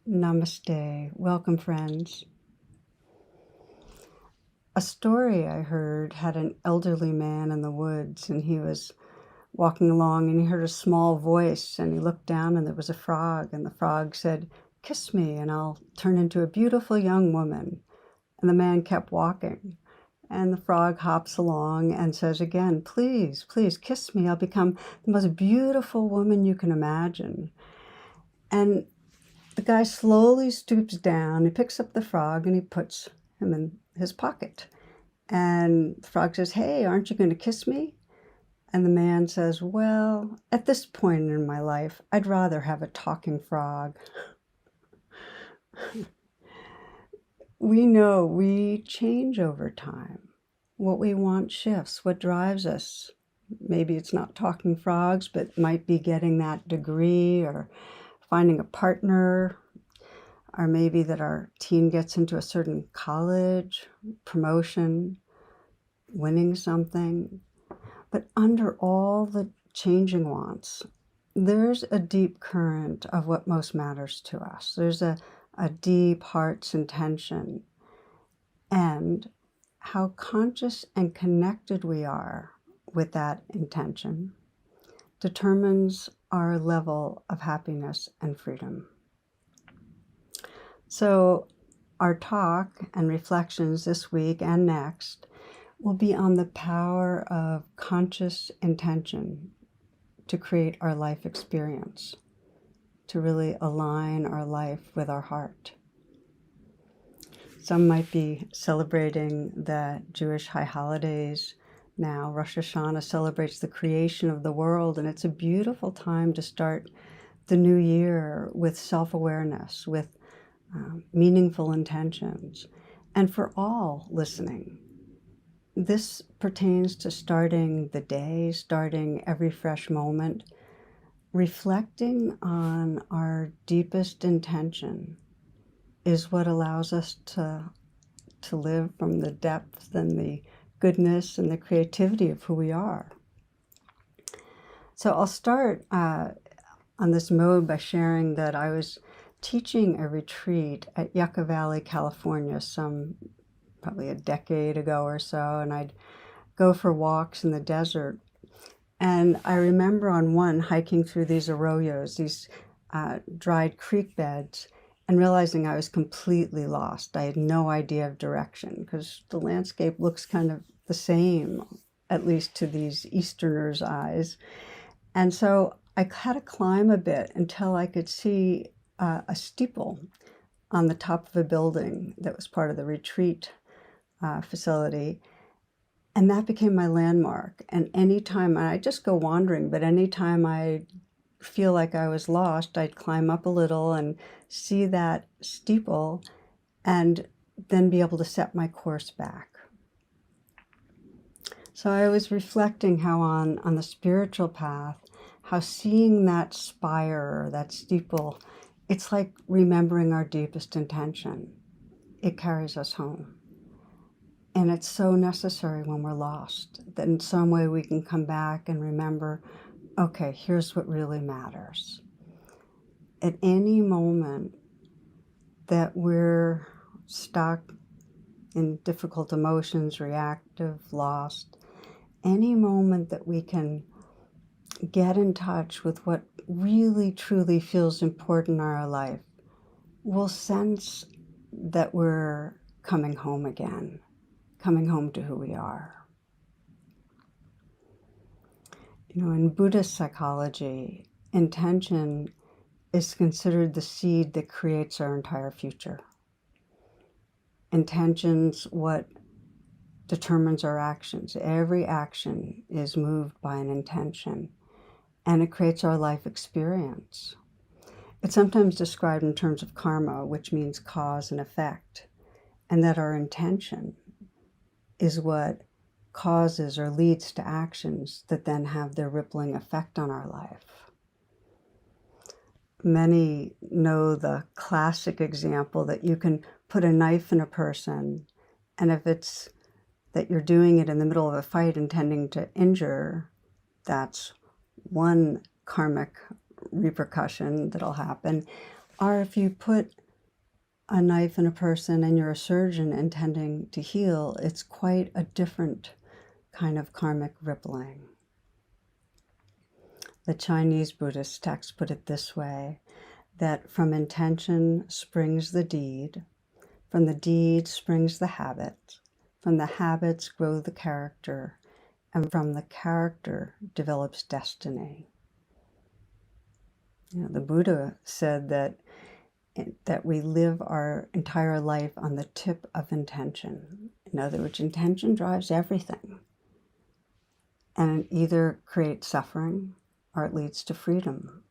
Namaste. Welcome, friends. A story I heard had an elderly man in the woods, and he was walking along and he heard a small voice, and he looked down and there was a frog, and the frog said, "Kiss me and I'll turn into a beautiful young woman." And the man kept walking, and the frog hops along and says again, "Please, please kiss me. I'll become the most beautiful woman you can imagine." And the guy slowly stoops down, he picks up the frog and he puts him in his pocket. And the frog says, "Hey, aren't you going to kiss me?" And the man says, "Well, at this point in my life, I'd rather have a talking frog." We know we change over time. What we want shifts, what drives us. Maybe it's not talking frogs, but it might be getting that degree or finding a partner, or maybe that our teen gets into a certain college, promotion, winning something. But under all the changing wants, there's a deep current of what most matters to us. There's a deep heart's intention, and how conscious and connected we are with that intention determines our level of happiness and freedom. So our talk and reflections this week and next will be on the power of conscious intention to create our life experience, to really align our life with our heart. Some might be celebrating the Jewish high holidays now. Rosh Hashanah celebrates the creation of the world, and it's a beautiful time to start the new year with self-awareness, with meaningful intentions. And for all listening, this pertains to starting the day, starting every fresh moment, reflecting on our deepest intention is what allows us to live from the depth and the goodness and the creativity of who we are. So I'll start on this mode by sharing that I was teaching a retreat at Yucca Valley, California, probably a decade ago or so, and I'd go for walks in the desert. And I remember on one hiking through these arroyos, these dried creek beds, and realizing I was completely lost. I had no idea of direction because the landscape looks kind of the same, at least to these Easterners' eyes. And so I had to climb a bit until I could see a steeple on the top of a building that was part of the retreat facility. And that became my landmark. And anytime, I just go wandering, but anytime I feel like I was lost, I'd climb up a little and see that steeple and then be able to set my course back. So I was reflecting how on the spiritual path, how seeing that spire, that steeple, it's like remembering our deepest intention. It carries us home. And it's so necessary when we're lost, that in some way we can come back and remember, okay, here's what really matters. At any moment that we're stuck in difficult emotions, reactive, lost, any moment that we can get in touch with what really truly feels important in our life, we'll sense that we're coming home again, coming home to who we are. You know, in Buddhist psychology, intention is considered the seed that creates our entire future. Intention's what determines our actions. Every action is moved by an intention, and it creates our life experience. It's sometimes described in terms of karma, which means cause and effect, and that our intention is what causes or leads to actions that then have their rippling effect on our life. Many know the classic example that you can put a knife in a person, and if it's that you're doing it in the middle of a fight intending to injure, that's one karmic repercussion that'll happen. are if you put a knife in a person and you're a surgeon intending to heal, it's quite a different kind of karmic rippling. The Chinese Buddhist text put it this way, that from intention springs the deed, from the deed springs the habit, from the habits grow the character, and from the character develops destiny. You know, the Buddha said that we live our entire life on the tip of intention. In other words, intention drives everything. And it either creates suffering or it leads to freedom.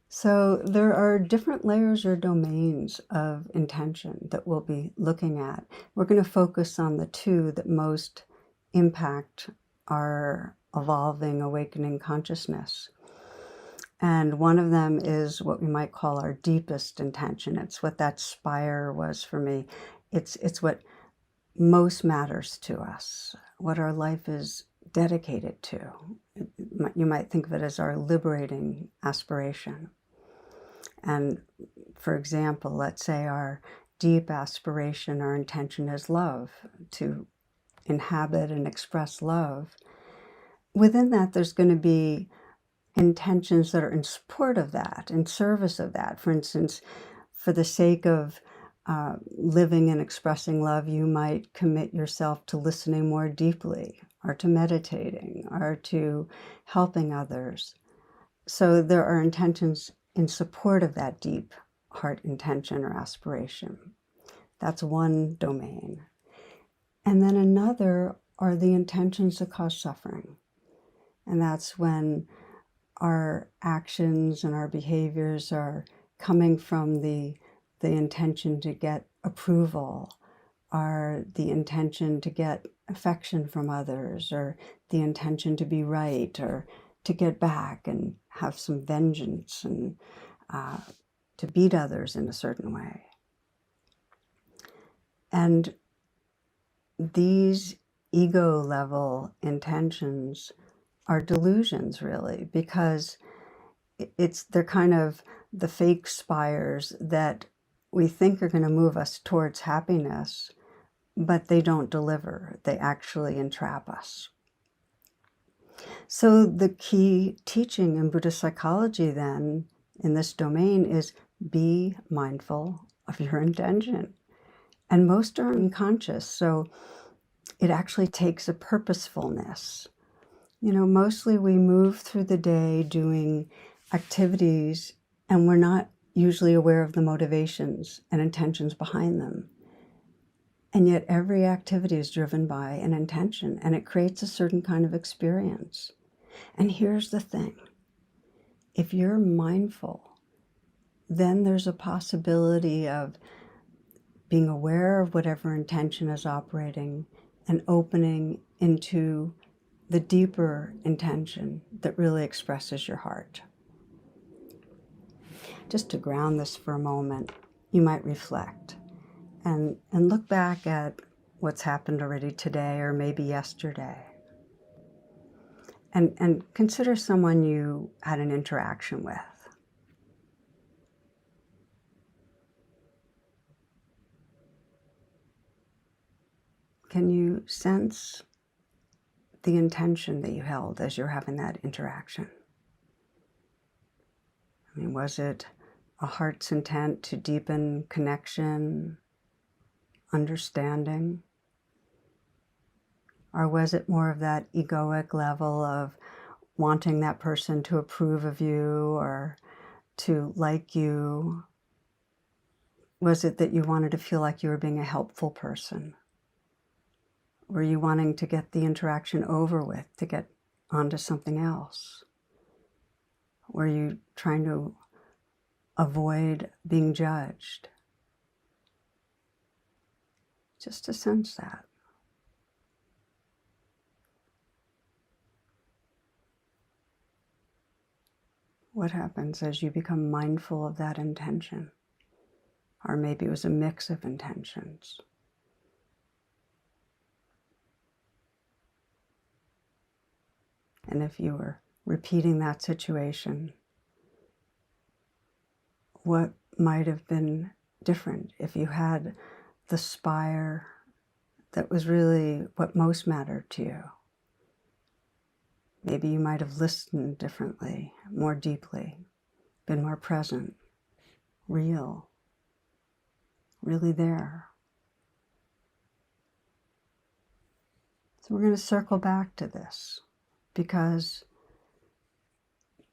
So there are different layers or domains of intention that we'll be looking at. We're going to focus on the two that most impact our evolving, awakening consciousness. And one of them is what we might call our deepest intention. It's what that spire was for me. It's what most matters to us, what our life is dedicated to. You might think of it as our liberating aspiration. And for example, let's say our deep aspiration, our intention is love, to inhabit and express love. Within that, there's going to be intentions that are in support of that, in service of that. For instance, for the sake of living and expressing love, you might commit yourself to listening more deeply, or to meditating, or to helping others. So there are intentions in support of that deep heart intention or aspiration. That's one domain. And then another are the intentions that cause suffering. And that's when our actions and our behaviors are coming from the intention to get approval, or the intention to get affection from others, or the intention to be right, or to get back and have some vengeance, and to beat others in a certain way. And these ego level intentions are delusions, really, because they're kind of the fake spires that we think are going to move us towards happiness, but they don't deliver. They actually entrap us. So the key teaching in Buddhist psychology then in this domain is be mindful of your intention. And most are unconscious, so it actually takes a purposefulness. You know, mostly we move through the day doing activities and we're not usually aware of the motivations and intentions behind them. And yet every activity is driven by an intention, and it creates a certain kind of experience. And here's the thing. If you're mindful, then there's a possibility of being aware of whatever intention is operating and opening into the deeper intention that really expresses your heart. Just to ground this for a moment, you might reflect and look back at what's happened already today or maybe yesterday. And consider someone you had an interaction with. Can you sense the intention that you held as you're having that interaction? I mean, was it a heart's intent to deepen connection, understanding? Or was it more of that egoic level of wanting that person to approve of you or to like you? Was it that you wanted to feel like you were being a helpful person? Were you wanting to get the interaction over with, to get onto something else? Were you trying to avoid being judged? Just to sense that. What happens as you become mindful of that intention? Or maybe it was a mix of intentions. And if you were repeating that situation, what might have been different if you had the spire that was really what most mattered to you. Maybe you might have listened differently, more deeply, been more present, real, really there. So we're going to circle back to this, because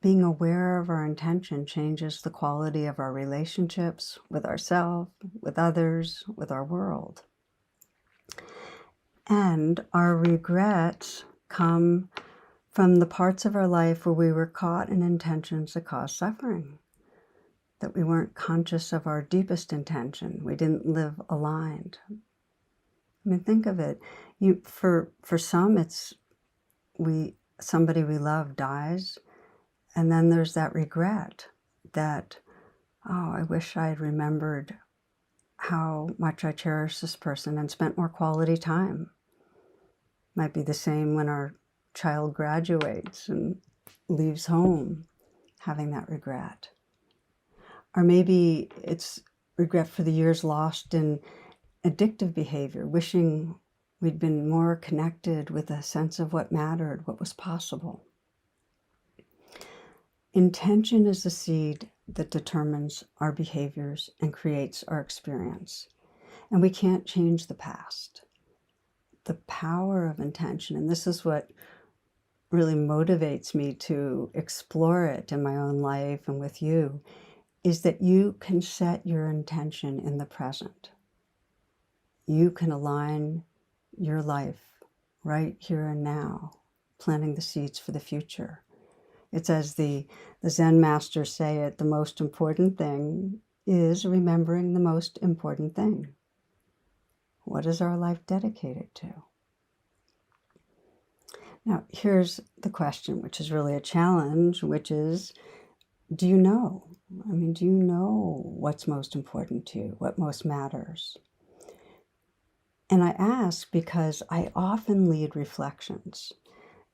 being aware of our intention changes the quality of our relationships with ourselves, with others, with our world. And our regrets come from the parts of our life where we were caught in intentions that caused suffering, that we weren't conscious of our deepest intention. We didn't live aligned. I mean, think of it. For some, it's somebody we love dies, and then there's that regret that, oh, I wish I had remembered how much I cherish this person and spent more quality time. Might be the same when our child graduates and leaves home, having that regret. Or maybe it's regret for the years lost in addictive behavior, wishing we'd been more connected with a sense of what mattered, what was possible. Intention is the seed that determines our behaviors and creates our experience. And we can't change the past. The power of intention, and this is what really motivates me to explore it in my own life and with you, is that you can set your intention in the present. You can align your life right here and now, planting the seeds for the future. It's as the Zen masters say it, the most important thing is remembering the most important thing. What is our life dedicated to? Now, here's the question, which is really a challenge, which is, do you know? I mean, do you know what's most important to you, what most matters? And I ask because I often lead reflections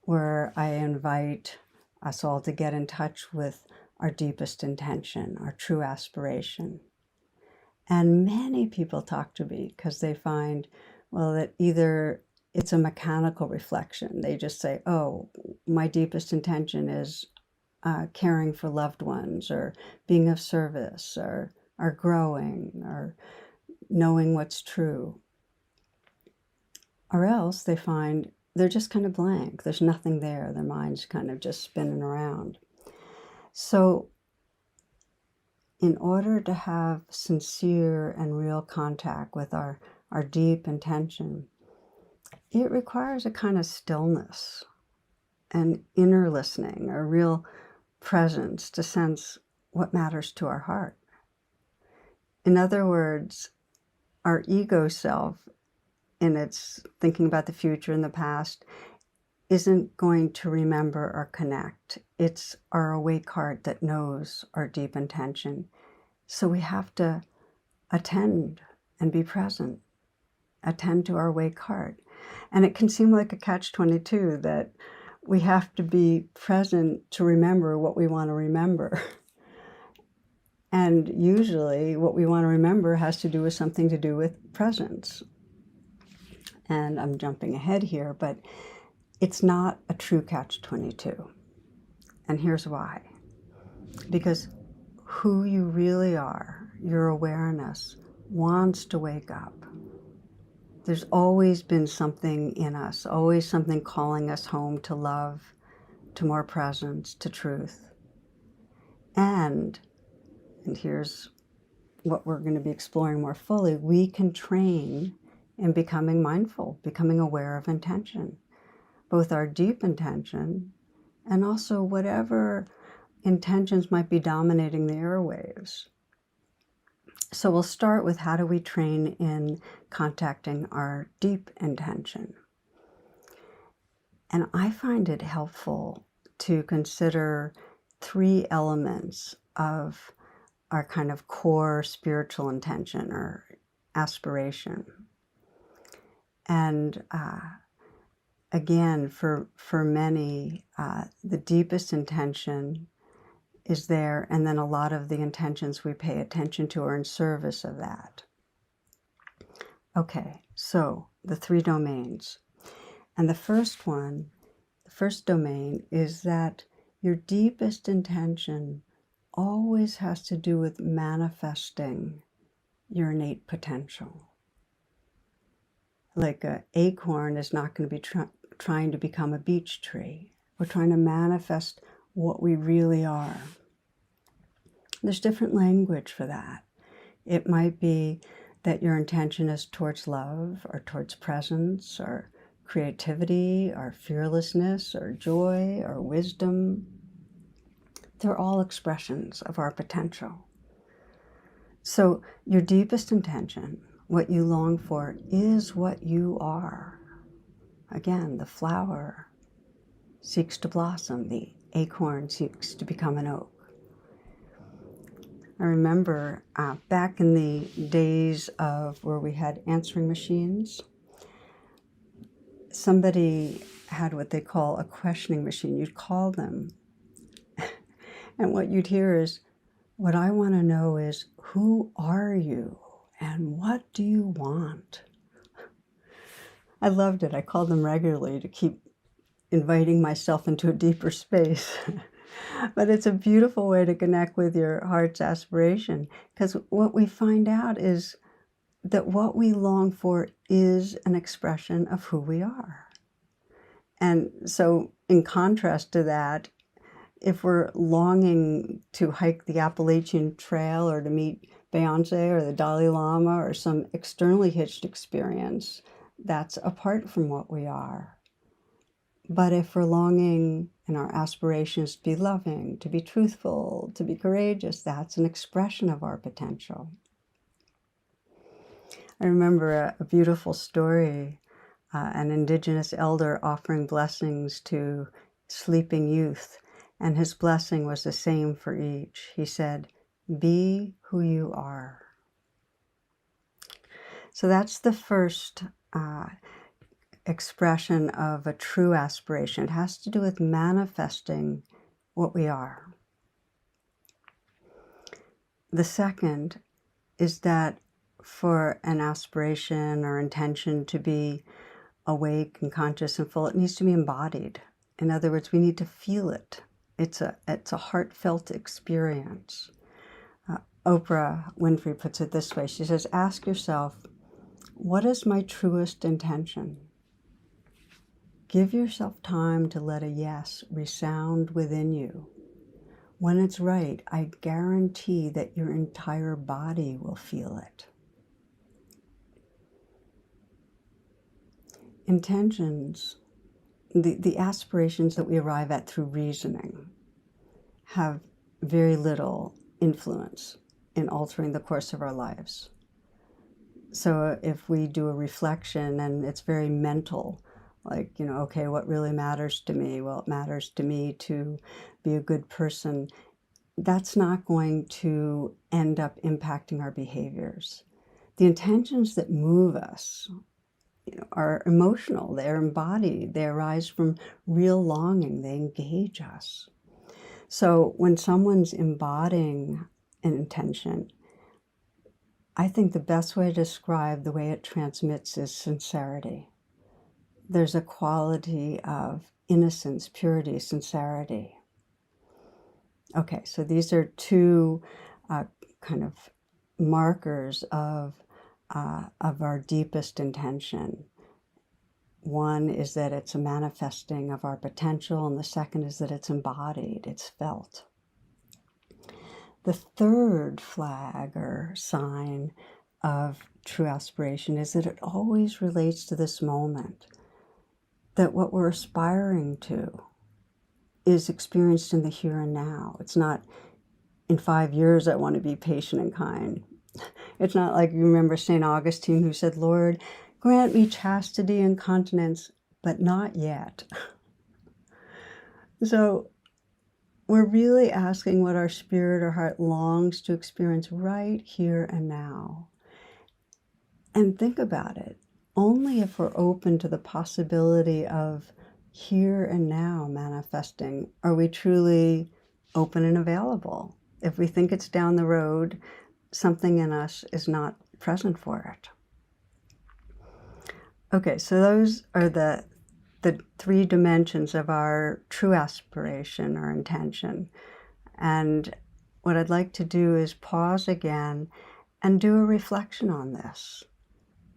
where I invite us all to get in touch with our deepest intention, our true aspiration. And many people talk to me because they find, well, that either it's a mechanical reflection. They just say, oh, my deepest intention is caring for loved ones, or being of service, or growing, or knowing what's true. Or else they find they're just kind of blank. There's nothing there. Their mind's kind of just spinning around. So in order to have sincere and real contact with our deep intention, it requires a kind of stillness and inner listening, or real presence to sense what matters to our heart. In other words, our ego self, in its thinking about the future and the past, isn't going to remember or connect. It's our awake heart that knows our deep intention. So we have to attend and be present, attend to our awake heart. And it can seem like a catch-22 that we have to be present to remember what we want to remember. And usually what we want to remember has to do with something to do with presence. And I'm jumping ahead here, but it's not a true catch-22. And here's why. Because who you really are, your awareness, wants to wake up. There's always been something in us, always something calling us home to love, to more presence, to truth. And here's what we're going to be exploring more fully, we can train in becoming mindful, becoming aware of intention, both our deep intention and also whatever intentions might be dominating the airwaves. So we'll start with, how do we train in contacting our deep intention? And I find it helpful to consider 3 elements of our kind of core spiritual intention or aspiration. And again, for many, the deepest intention is there, and then a lot of the intentions we pay attention to are in service of that. Okay, so the 3 domains. And the first domain is that your deepest intention always has to do with manifesting your innate potential. Like an acorn is not going to be trying to become a beech tree. We're trying to manifest what we really are. There's different language for that. It might be that your intention is towards love or towards presence or creativity or fearlessness or joy or wisdom. They're all expressions of our potential. So your deepest intention, what you long for, is what you are. Again, the flower seeks to blossom. The acorn seeks to become an oak. I remember back in the days of where we had answering machines, somebody had what they call a questioning machine. You'd call them, and what you'd hear is, what I want to know is, who are you and what do you want? I loved it. I called them regularly to keep inviting myself into a deeper space. But it's a beautiful way to connect with your heart's aspiration, because what we find out is that what we long for is an expression of who we are. And so in contrast to that, if we're longing to hike the Appalachian Trail or to meet Beyonce or the Dalai Lama or some externally hitched experience, that's apart from what we are. But if we're longing and our aspirations to be loving, to be truthful, to be courageous, that's an expression of our potential. I remember a beautiful story, an indigenous elder offering blessings to sleeping youth, and his blessing was the same for each. He said, "Be who you are." So that's the first expression of a true aspiration. It has to do with manifesting what we are. The second is that for an aspiration or intention to be awake and conscious and full, it needs to be embodied. In other words, we need to feel it. It's a heartfelt experience. Oprah Winfrey puts it this way. She says, ask yourself, what is my truest intention? Give yourself time to let a yes resound within you. When it's right, I guarantee that your entire body will feel it. Intentions, the aspirations that we arrive at through reasoning, have very little influence in altering the course of our lives. So if we do a reflection and it's very mental, like, okay, what really matters to me? Well, it matters to me to be a good person. That's not going to end up impacting our behaviors. The intentions that move us are emotional, they're embodied, they arise from real longing, they engage us. So when someone's embodying an intention, I think the best way to describe the way it transmits is sincerity. There's a quality of innocence, purity, sincerity. Okay, so these are two kind of markers of our deepest intention. One is that it's a manifesting of our potential, and the second is that it's embodied, it's felt. The third flag or sign of true aspiration is that it always relates to this moment, that what we're aspiring to is experienced in the here and now. It's not, in 5 years I want to be patient and kind. It's not like, you remember St. Augustine who said, Lord, grant me chastity and continence, but not yet. So we're really asking what our spirit or heart longs to experience right here and now. And think about it. Only if we're open to the possibility of here and now manifesting are we truly open and available. If we think it's down the road, something in us is not present for it. Okay, so those are the three dimensions of our true aspiration or intention. And what I'd like to do is pause again and do a reflection on this,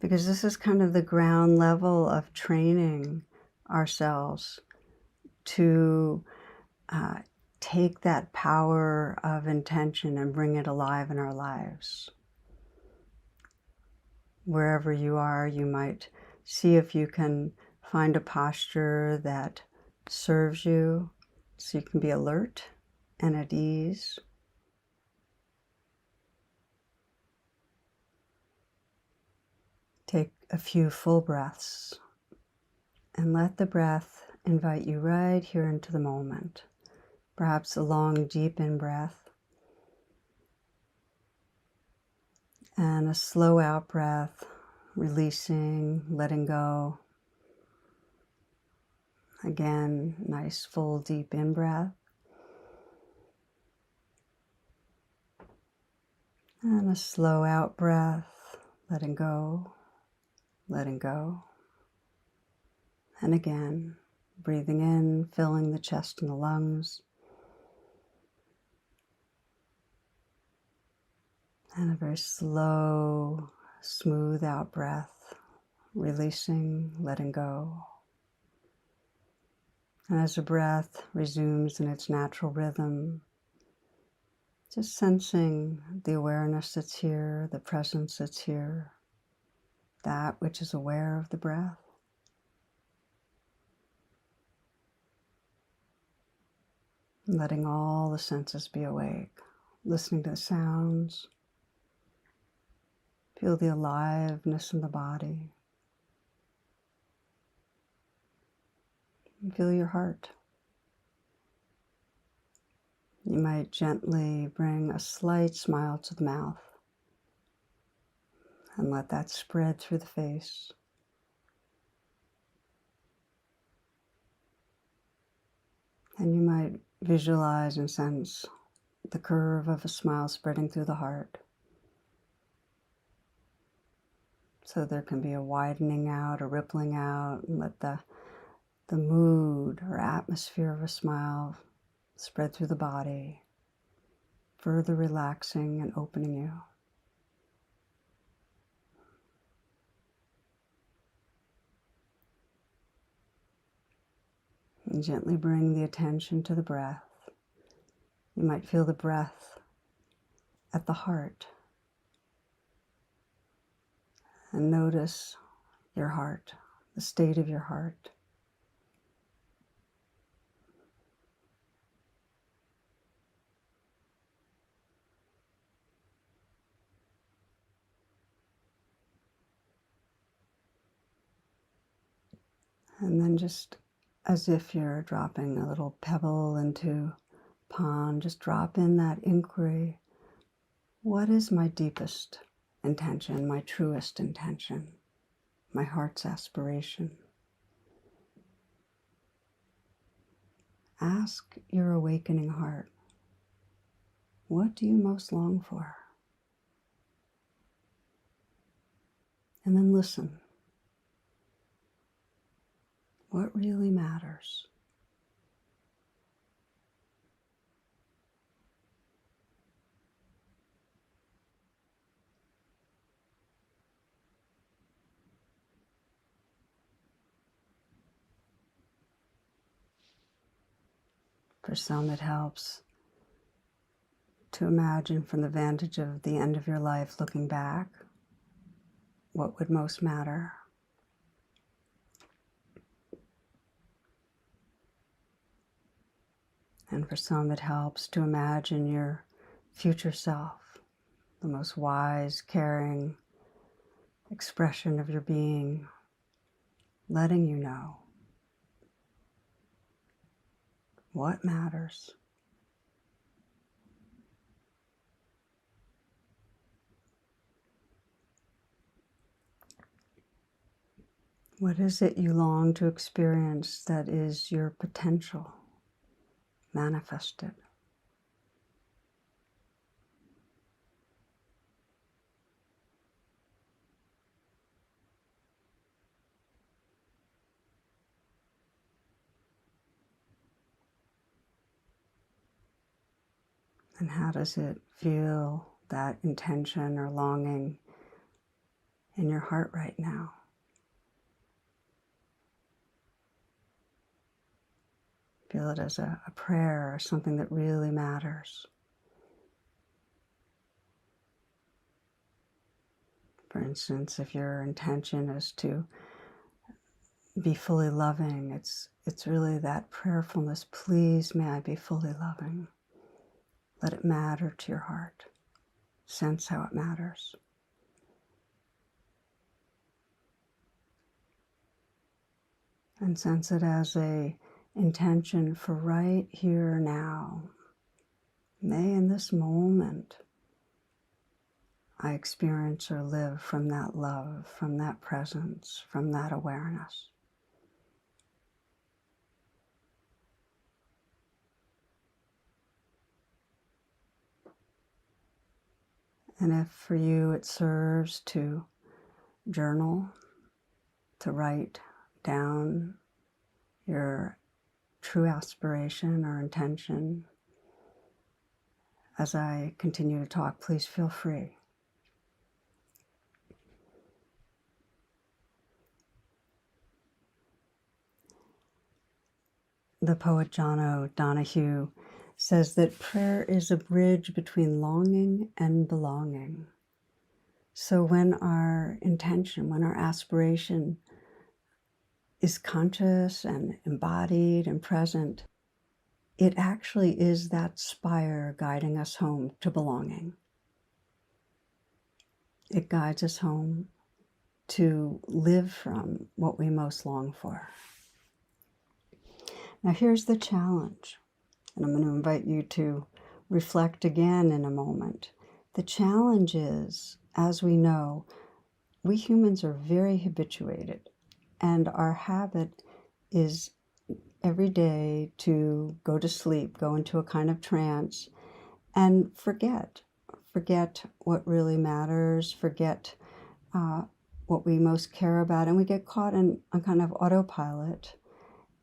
because this is kind of the ground level of training ourselves to take that power of intention and bring it alive in our lives. Wherever you are, you might see if you can find a posture that serves you so you can be alert and at ease. Take a few full breaths and let the breath invite you right here into the moment. Perhaps a long, deep in-breath and a slow out-breath, releasing, letting go. Again, nice, full, deep in-breath. And a slow out-breath, letting go, letting go. And again, breathing in, filling the chest and the lungs. And a very slow, smooth out breath, releasing, letting go. And as the breath resumes in its natural rhythm, just sensing the awareness that's here, the presence that's here, that which is aware of the breath. Letting all the senses be awake, listening to the sounds. Feel the aliveness in the body. And feel your heart. You might gently bring a slight smile to the mouth and let that spread through the face. And you might visualize and sense the curve of a smile spreading through the heart. So there can be a widening out, a rippling out, and let the mood or atmosphere of a smile spread through the body, further relaxing and opening you. And gently bring the attention to the breath. You might feel the breath at the heart. And notice your heart, the state of your heart. And then just as if you're dropping a little pebble into a pond, just drop in that inquiry. What is my deepest intention, my truest intention, my heart's aspiration? Ask your awakening heart, what do you most long for? And then listen. What really matters? For some, it helps to imagine from the vantage of the end of your life, looking back, what would most matter. And for some, it helps to imagine your future self, the most wise, caring expression of your being, letting you know what matters. What is it you long to experience that is your potential manifested? And how does it feel, that intention or longing in your heart right now? Feel it as a prayer or something that really matters. For instance, if your intention is to be fully loving, it's really that prayerfulness. Please, may I be fully loving. Let it matter to your heart. Sense how it matters. And sense it as a intention for right here now. May in this moment I experience or live from that love, from that presence, from that awareness. And if for you it serves to journal, to write down your true aspiration or intention, as I continue to talk, please feel free. The poet John O'Donohue says that prayer is a bridge between longing and belonging. So when our intention, when our aspiration is conscious and embodied and present, it actually is that spire guiding us home to belonging. It guides us home to live from what we most long for. Now here's the challenge, and I'm going to invite you to reflect again in a moment. The challenge is, as we know, we humans are very habituated, and our habit is every day to go to sleep, go into a kind of trance, and forget what really matters, forget what we most care about, and we get caught in a kind of autopilot,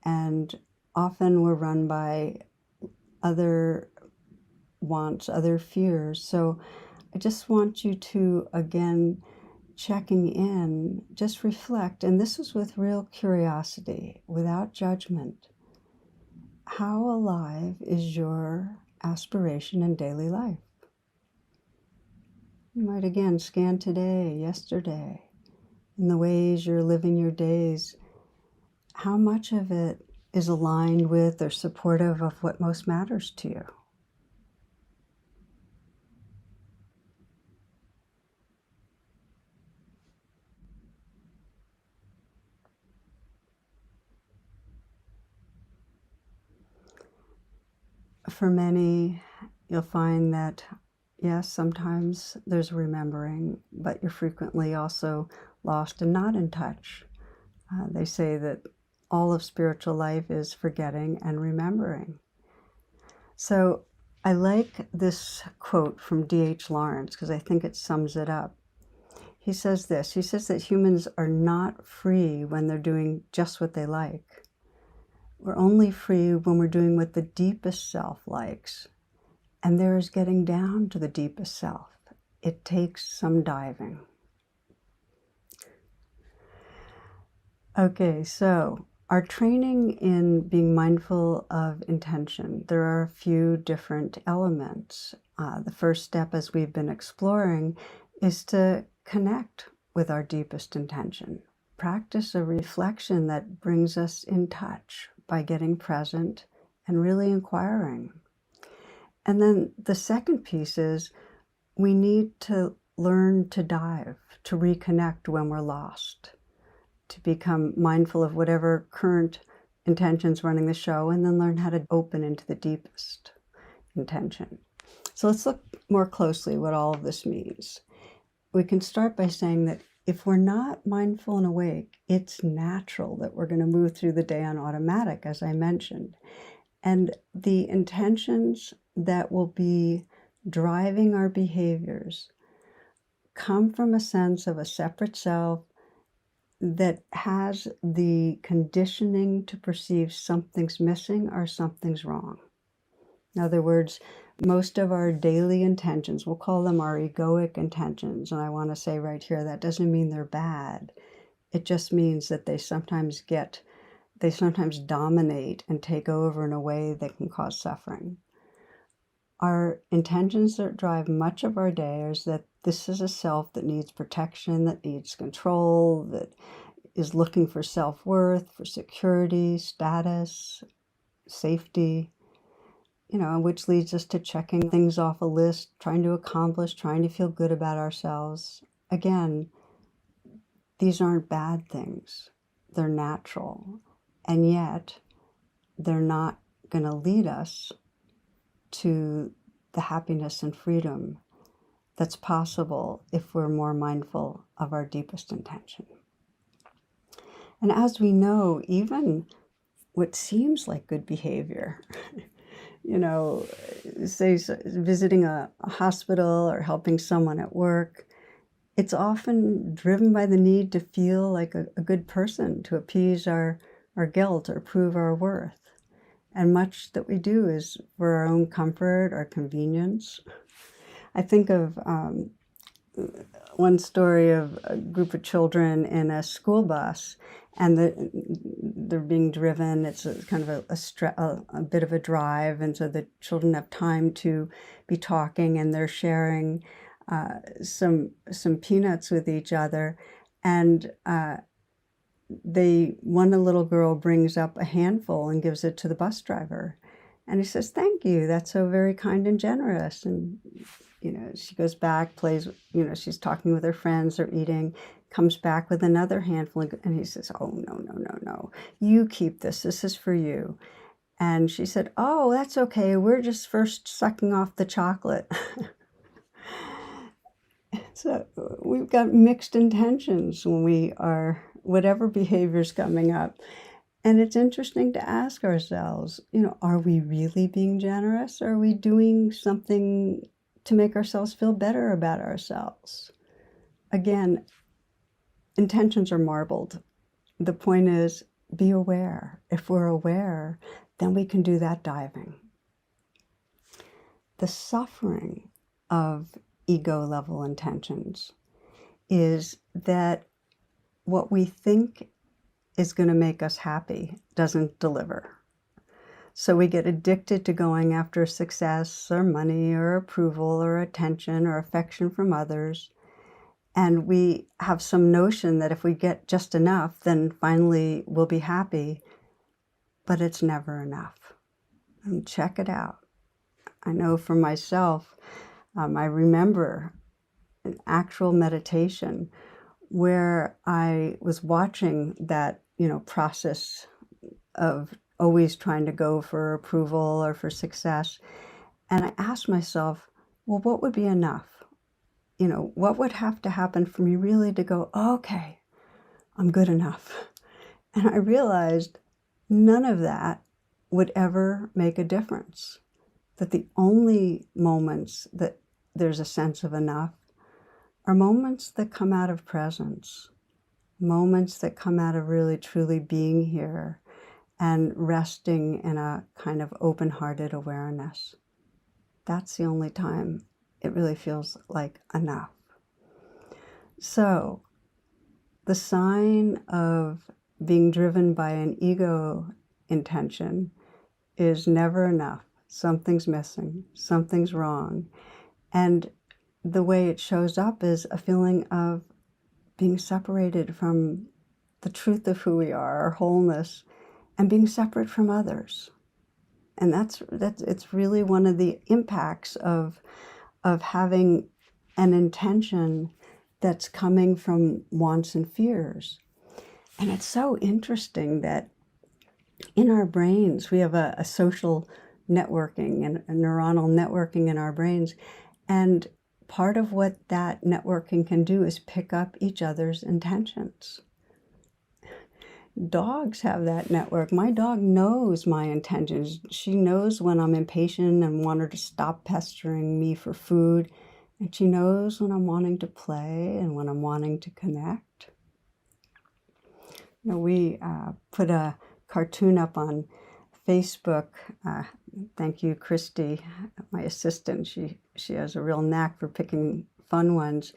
and often we're run by other wants, other fears. So I just want you to, again, checking in, just reflect, and this is with real curiosity, without judgment. How alive is your aspiration in daily life? You might again scan today, yesterday, in the ways you're living your days. How much of it is aligned with or supportive of what most matters to you? For many, you'll find that, yes, sometimes there's remembering, but you're frequently also lost and not in touch. They say that all of spiritual life is forgetting and remembering. So I like this quote from D.H. Lawrence because I think it sums it up. He says this, he says that humans are not free when they're doing just what they like. We're only free when we're doing what the deepest self likes. And there is getting down to the deepest self. It takes some diving. Okay, so our training in being mindful of intention, there are a few different elements. The first step, as we've been exploring, is to connect with our deepest intention. Practice a reflection that brings us in touch by getting present and really inquiring. And then the second piece is we need to learn to dive, to reconnect when we're lost, to become mindful of whatever current intention's running the show, and then learn how to open into the deepest intention. So let's look more closely what all of this means. We can start by saying that if we're not mindful and awake, it's natural that we're going to move through the day on automatic, as I mentioned. And the intentions that will be driving our behaviors come from a sense of a separate self that has the conditioning to perceive something's missing or something's wrong. In other words, most of our daily intentions, we'll call them our egoic intentions. And I want to say right here, that doesn't mean they're bad. It just means that they sometimes dominate and take over in a way that can cause suffering. Our intentions that drive much of our day is that this is a self that needs protection, that needs control, that is looking for self-worth, for security, status, safety, which leads us to checking things off a list, trying to accomplish, trying to feel good about ourselves. Again, these aren't bad things. They're natural. And yet, they're not going to lead us to the happiness and freedom that's possible if we're more mindful of our deepest intention. And as we know, even what seems like good behavior, say visiting a hospital or helping someone at work, it's often driven by the need to feel like a good person, to appease our guilt or prove our worth. And much that we do is for our own comfort or convenience. I think of one story of a group of children in a school bus, and they're being driven. It's kind of a bit of a drive, and so the children have time to be talking, and they're sharing some peanuts with each other. And one little girl brings up a handful and gives it to the bus driver, and he says, "Thank you. That's so very kind and generous." And she goes back, plays, she's talking with her friends, they're eating, comes back with another handful, and he says, "Oh, no. You keep this. This is for you." And she said, "Oh, that's okay. We're just first sucking off the chocolate." So we've got mixed intentions when we are, whatever behavior's coming up. And it's interesting to ask ourselves, are we really being generous? Or are we doing something to make ourselves feel better about ourselves? Again, intentions are marbled. The point is, be aware. If we're aware, then we can do that diving. The suffering of ego-level intentions is that what we think is going to make us happy doesn't deliver. So we get addicted to going after success or money or approval or attention or affection from others. And we have some notion that if we get just enough, then finally we'll be happy. But it's never enough. And check it out. I know for myself, I remember an actual meditation where I was watching that, process of always trying to go for approval or for success. And I asked myself, well, what would be enough? What would have to happen for me really to go, okay, I'm good enough? And I realized none of that would ever make a difference. That the only moments that there's a sense of enough are moments that come out of presence, moments that come out of really truly being here and resting in a kind of open-hearted awareness. That's the only time it really feels like enough. So the sign of being driven by an ego intention is never enough. Something's missing, something's wrong. And the way it shows up is a feeling of being separated from the truth of who we are, our wholeness, and being separate from others. And it's really one of the impacts of having an intention that's coming from wants and fears. And it's so interesting that in our brains, we have a social networking and a neuronal networking in our brains. And part of what that networking can do is pick up each other's intentions. Dogs have that network. My dog knows my intentions. She knows when I'm impatient and want her to stop pestering me for food. And she knows when I'm wanting to play and when I'm wanting to connect. We put a cartoon up on Facebook, thank you, Christy, my assistant. She has a real knack for picking fun ones.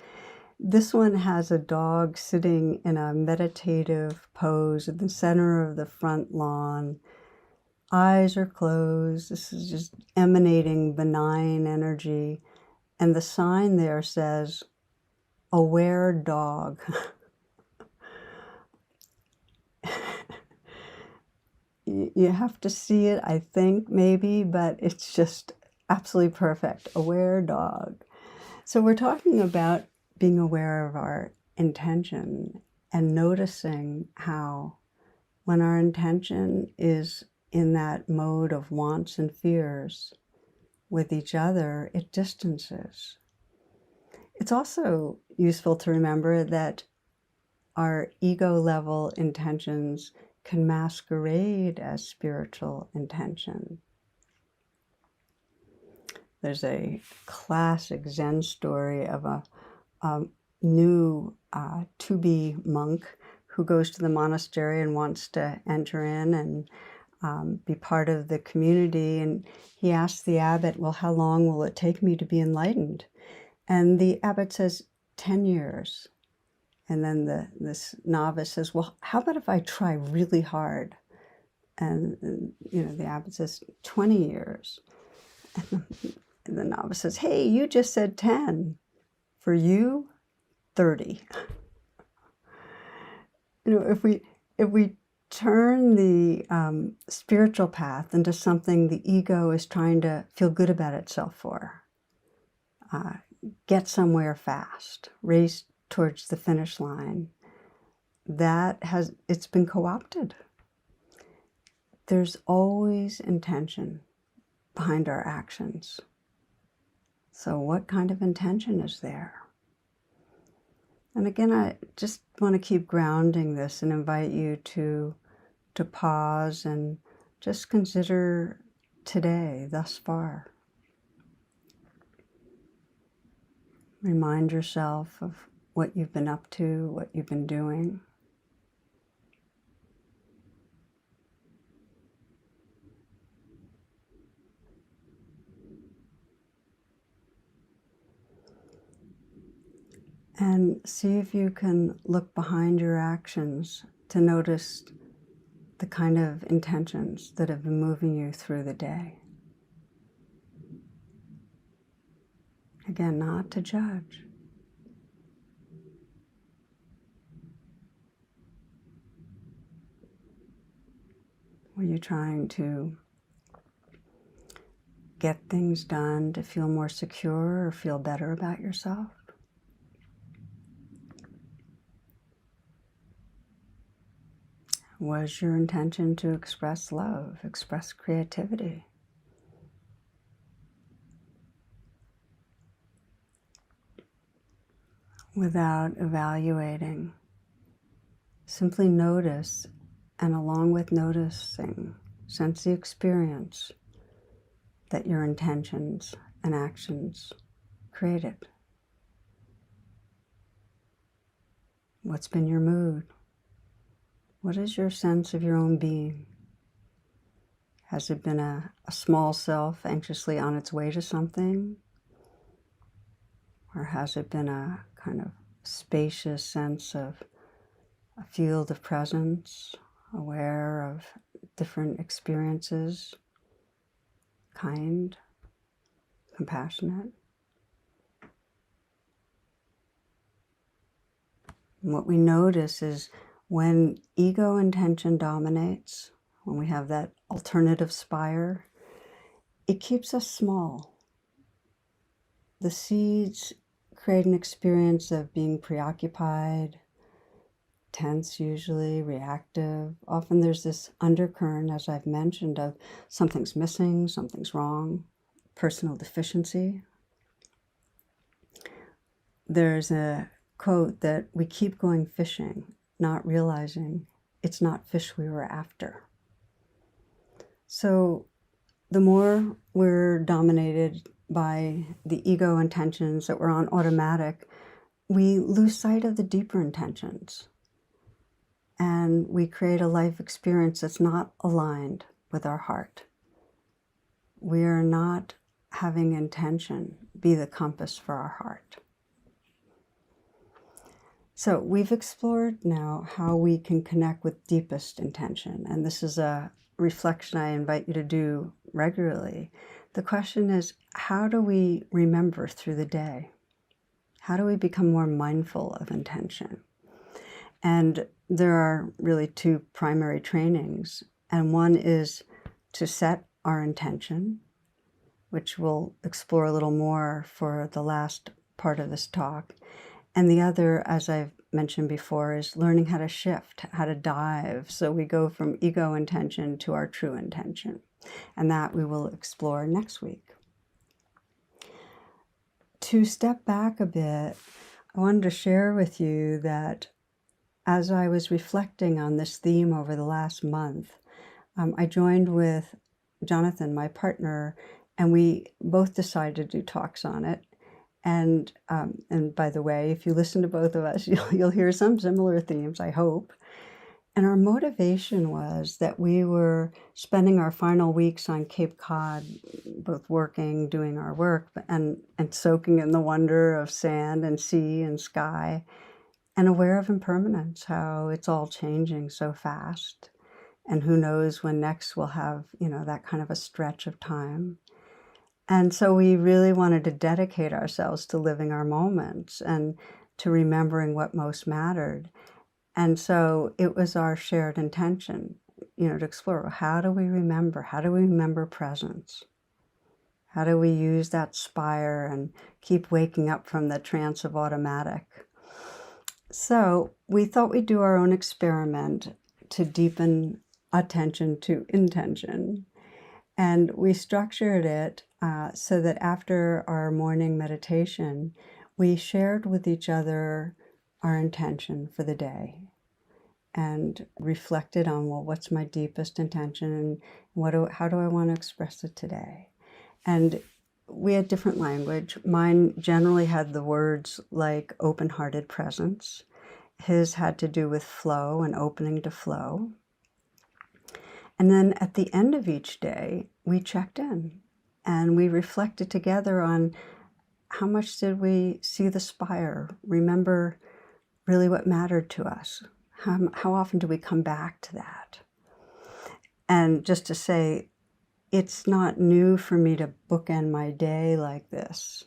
This one has a dog sitting in a meditative pose at the center of the front lawn. Eyes are closed. This is just emanating benign energy. And the sign there says, aware dog. You have to see it, I think, maybe, but it's just absolutely perfect. Aware dog. So we're talking about being aware of our intention and noticing how when our intention is in that mode of wants and fears with each other, it distances. It's also useful to remember that our ego level intentions can masquerade as spiritual intention. There's a classic Zen story of a new to-be monk who goes to the monastery and wants to enter in and be part of the community. And he asks the abbot, well, how long will it take me to be enlightened? And the abbot says, 10 years. And then this novice says, well, how about if I try really hard? And the abbot says, 20 years. And the novice says, hey, you just said 10. For you, 30. If we turn the spiritual path into something the ego is trying to feel good about itself for, get somewhere fast, race towards the finish line, it's been co-opted. There's always intention behind our actions. So what kind of intention is there? And again, I just want to keep grounding this and invite you to pause and just consider today, thus far. Remind yourself of what you've been up to, what you've been doing. And see if you can look behind your actions to notice the kind of intentions that have been moving you through the day. Again, not to judge. Were you trying to get things done to feel more secure or feel better about yourself? Was your intention to express love, express creativity? Without evaluating, simply notice, and along with noticing, sense the experience that your intentions and actions created. What's been your mood? What is your sense of your own being? Has it been a small self anxiously on its way to something? Or has it been a kind of spacious sense of a field of presence, aware of different experiences, kind, compassionate? And what we notice is when ego intention dominates, when we have that alternative spire, it keeps us small. The seeds create an experience of being preoccupied, tense usually, reactive. Often there's this undercurrent, as I've mentioned, of something's missing, something's wrong, personal deficiency. There's a quote that we keep going fishing, not realizing it's not fish we were after. So the more we're dominated by the ego intentions that we're on automatic, we lose sight of the deeper intentions. And we create a life experience that's not aligned with our heart. We are not having intention be the compass for our heart. So we've explored now how we can connect with deepest intention, and this is a reflection I invite you to do regularly. The question is, how do we remember through the day? How do we become more mindful of intention? And there are really two primary trainings, and one is to set our intention, which we'll explore a little more for the last part of this talk. And the other, as I've mentioned before, is learning how to shift, how to dive. So we go from ego intention to our true intention. And that we will explore next week. To step back a bit, I wanted to share with you that as I was reflecting on this theme over the last month, I joined with Jonathan, my partner, and we both decided to do talks on it. And by the way, if you listen to both of us, you'll hear some similar themes, I hope. And our motivation was that we were spending our final weeks on Cape Cod, both working, doing our work, and soaking in the wonder of sand and sea and sky, and aware of impermanence, how it's all changing so fast. And who knows when next we'll have, that kind of a stretch of time. And so we really wanted to dedicate ourselves to living our moments and to remembering what most mattered. And so it was our shared intention, to explore, how do we remember? How do we remember presence? How do we use that spire and keep waking up from the trance of automatic? So we thought we'd do our own experiment to deepen attention to intention. And we structured it so that after our morning meditation, we shared with each other our intention for the day and reflected on, well, what's my deepest intention and how do I want to express it today? And we had different language. Mine generally had the words like open-hearted presence. His had to do with flow and opening to flow. And then at the end of each day, we checked in and we reflected together on how much did we see the spire, remember really what mattered to us. How often do we come back to that? And just to say, it's not new for me to bookend my day like this,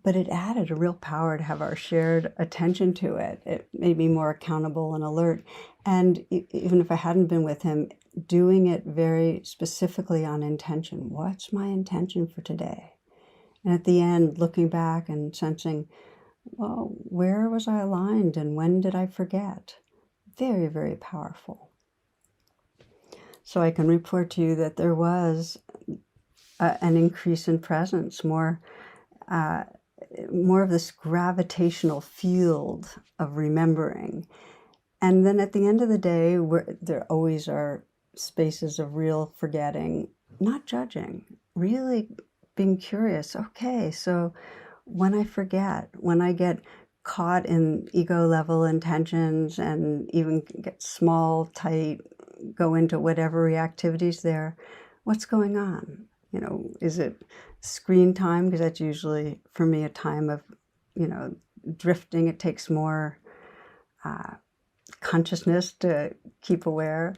but it added a real power to have our shared attention to it. It made me more accountable and alert. And even if I hadn't been with him, doing it very specifically on intention. What's my intention for today? And at the end, looking back and sensing, well, where was I aligned and when did I forget? Very, very powerful. So I can report to you that there was an increase in presence, more of this gravitational field of remembering. And then at the end of the day, there always are spaces of real forgetting, not judging, really being curious. Okay, so when I forget, when I get caught in ego level intentions and even get small, tight, go into whatever reactivities there, what's going on? Is it screen time? Because that's usually, for me, a time of, drifting. It takes more consciousness to keep aware.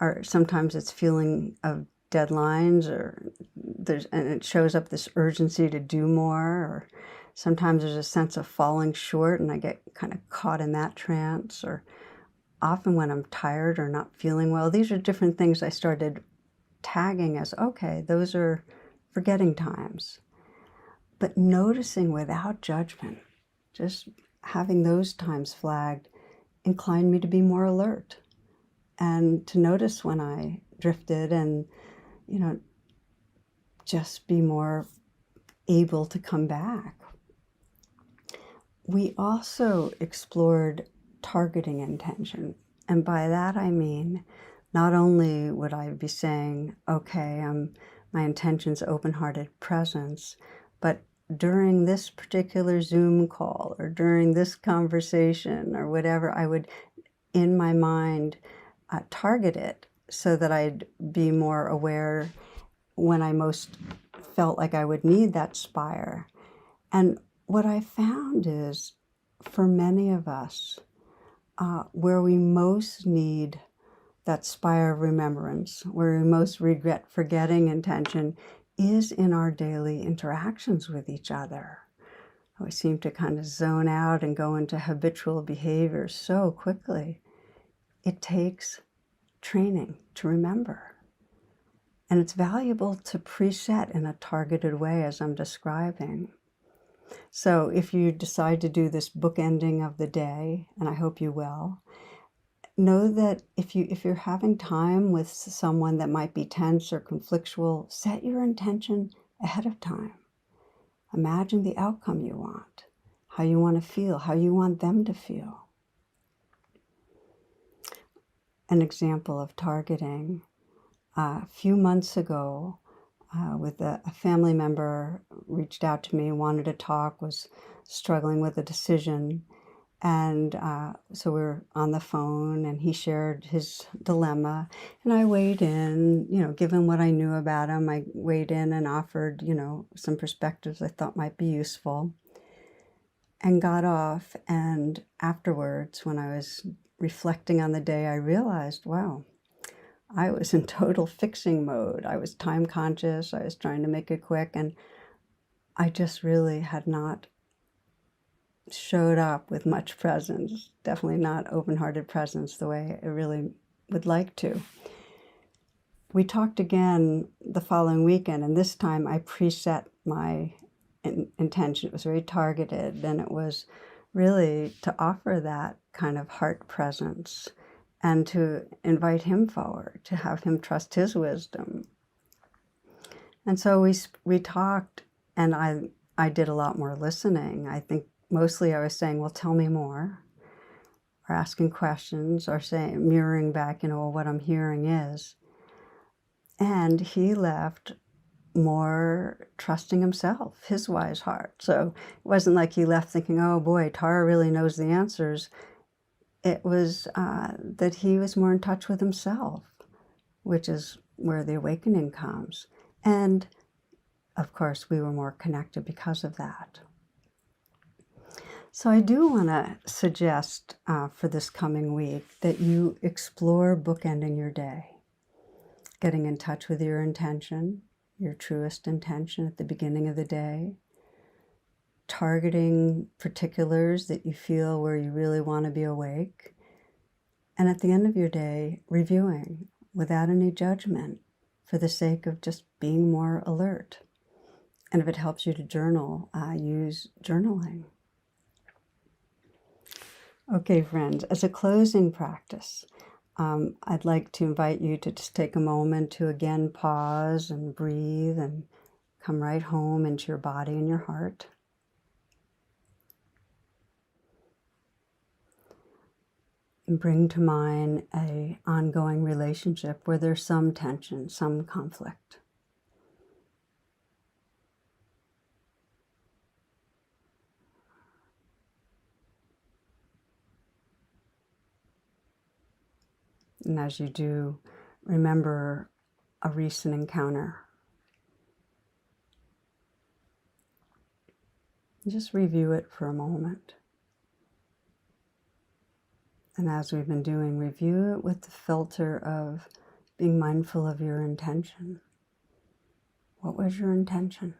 Or sometimes it's feeling of deadlines, and it shows up this urgency to do more, or sometimes there's a sense of falling short and I get kind of caught in that trance, or often when I'm tired or not feeling well. These are different things I started tagging as, okay, those are forgetting times. But noticing without judgment, just having those times flagged, inclined me to be more alert and to notice when I drifted and, just be more able to come back. We also explored targeting intention. And by that I mean, not only would I be saying, okay, my intention's open-hearted presence, but during this particular Zoom call or during this conversation or whatever, I would, in my mind, target it so that I'd be more aware when I most felt like I would need that spire. And what I found is, for many of us, where we most need that spire of remembrance, where we most regret forgetting intention, is in our daily interactions with each other. We seem to kind of zone out and go into habitual behavior so quickly. It takes training to remember. And it's valuable to preset in a targeted way, as I'm describing. So if you decide to do this bookending of the day, and I hope you will, know that if you're having time with someone that might be tense or conflictual, set your intention ahead of time. Imagine the outcome you want, how you want to feel, how you want them to feel. An example of targeting, a few months ago, with a family member reached out to me, wanted to talk, was struggling with a decision. And so we were on the phone, and he shared his dilemma, and I weighed in, given what I knew about him, I weighed in and offered, some perspectives I thought might be useful, and got off. And afterwards, when I was reflecting on the day, I realized, wow, I was in total fixing mode. I was time conscious. I was trying to make it quick, and I just really had not showed up with much presence, definitely not open-hearted presence the way I really would like to. We talked again the following weekend, and this time I preset my intention. It was very targeted, and it was really to offer that kind of heart presence and to invite him forward, to have him trust his wisdom. And so we talked, and I did a lot more listening. I think mostly I was saying, well, tell me more, or asking questions, or saying, mirroring back, what I'm hearing is. And he left more trusting himself, his wise heart. So it wasn't like he left thinking, oh boy, Tara really knows the answers. It was that he was more in touch with himself, which is where the awakening comes. And of course, we were more connected because of that. So I do want to suggest for this coming week that you explore bookending your day, getting in touch with your intention, your truest intention at the beginning of the day, targeting particulars that you feel where you really want to be awake, and at the end of your day, reviewing without any judgment for the sake of just being more alert. And if it helps you to journal, use journaling. Okay, friends, as a closing practice, I'd like to invite you to just take a moment to again pause and breathe and come right home into your body and your heart. And bring to mind an ongoing relationship where there's some tension, some conflict. And as you do, remember a recent encounter. Just review it for a moment. And as we've been doing, review it with the filter of being mindful of your intention. What was your intention?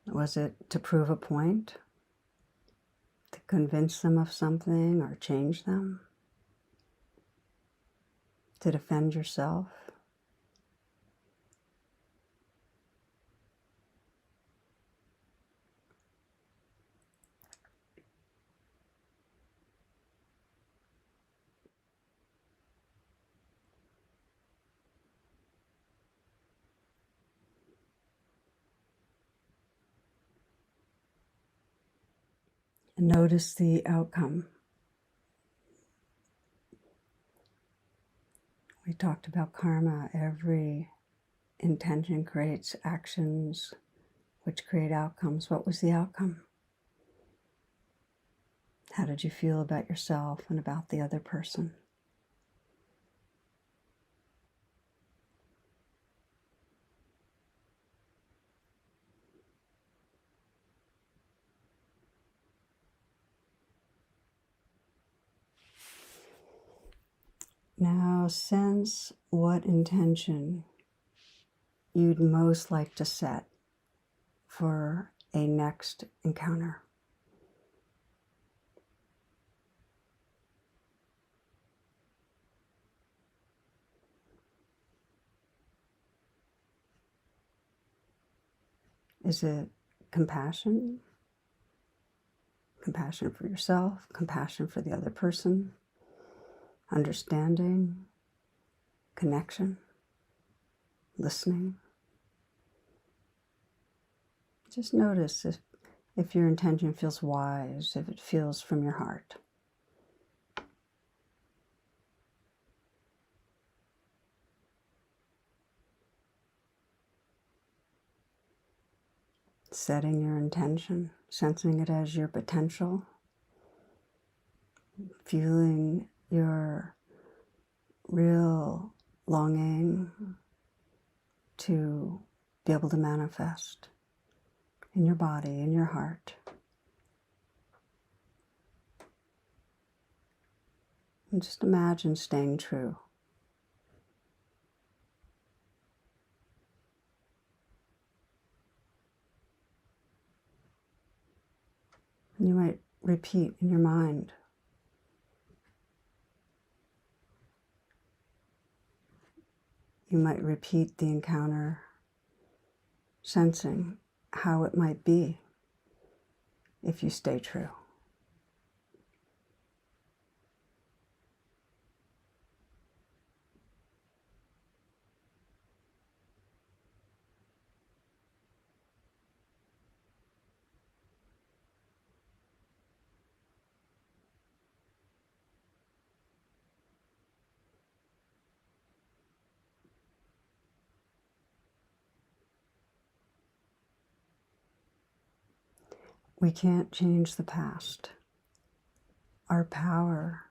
Was it to prove a point? To convince them of something or change them? To defend yourself? And notice the outcome. We talked about karma. Every intention creates actions which create outcomes. What was the outcome? How did you feel about yourself and about the other person? Now sense what intention you'd most like to set for a next encounter. Is it compassion? Compassion for yourself, compassion for the other person, understanding, connection, listening. Just notice if your intention feels wise, if it feels from your heart. Setting your intention, sensing it as your potential, feeling your real longing to be able to manifest in your body, in your heart. And just imagine staying true. And you might repeat in your mind, you might repeat the encounter, sensing how it might be if you stay true. We can't change the past. Our power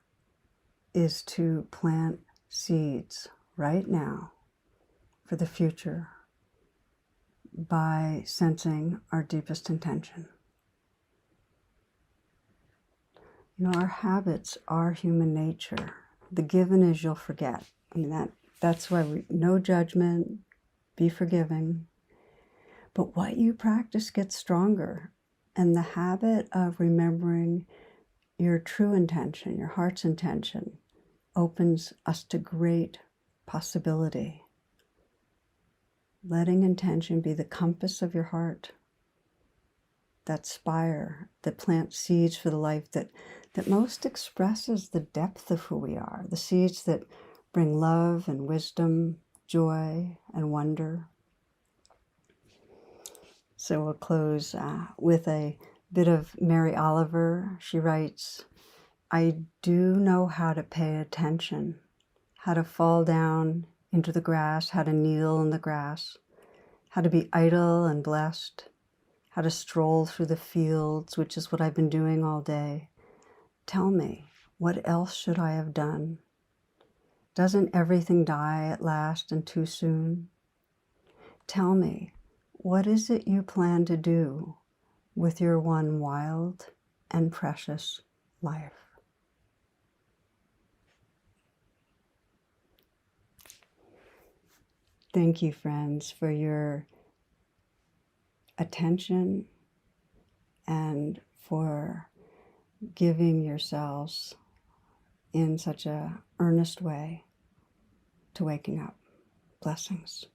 is to plant seeds right now for the future by sensing our deepest intention. You know, our habits are human nature. The given is you'll forget. I mean, that's why no judgment, be forgiving. But what you practice gets stronger. And the habit of remembering your true intention, your heart's intention, opens us to great possibility. Letting intention be the compass of your heart, that spire that plants seeds for the life that most expresses the depth of who we are, the seeds that bring love and wisdom, joy and wonder. So we'll close with a bit of Mary Oliver. She writes, I do know how to pay attention, how to fall down into the grass, how to kneel in the grass, how to be idle and blessed, how to stroll through the fields, which is what I've been doing all day. Tell me, what else should I have done? Doesn't everything die at last and too soon? Tell me, what is it you plan to do with your one wild and precious life? Thank you, friends, for your attention and for giving yourselves in such an earnest way to waking up. Blessings.